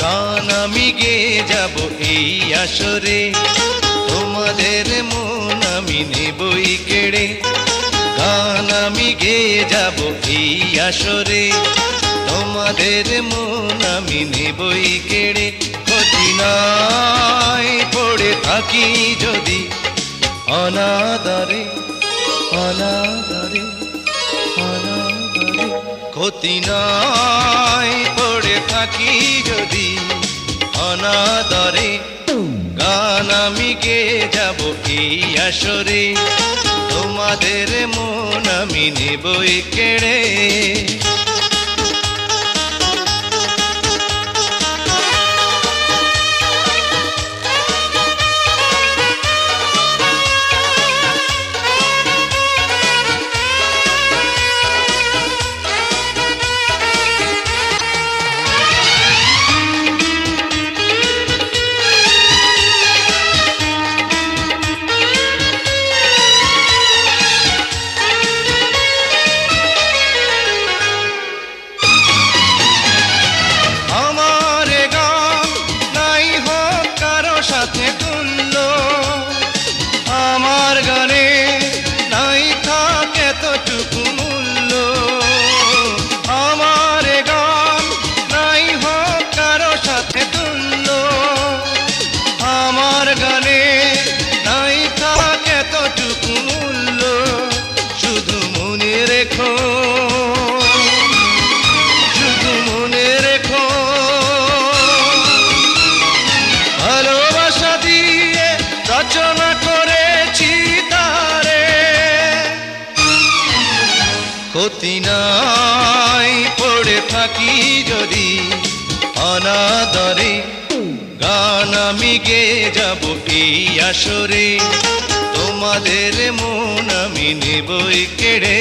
গান আমি গেয়ে যাব এই আসরে, তোমাদের মন আমি নেবই কেড়ে। গান আমি গেয়ে যাব এই আসরে, তোমাদের মন আমি নেবই কেড়ে। ক্ষতি নাই পড়ে থাকি যদি অনাদরে, অনাদরে, অনাদরে। ক্ষতি নাই পড়ে থাকি যদি অনাদরে। গান আমি গেয়ে যাব এই আসরে, তোমাদের মন আমি নেবই কেড়ে। সাথে তুল্য আমার গানে নাই থাকে এতটুকু মূল্য। আমার গান নাই হোক কারো সাথে তুল্য, আমার গানে নাই থাকে এতটুকু মূল্য। শুধু মনে রেখো, শুধু মনে রেখো, রচনা করেছি তারে। ক্ষতি নাই পড়ে থাকি যদি অনাদরে। গান আমি গেয়ে যাব এই আসরে, তোমাদের মন আমি নেবই কেড়ে।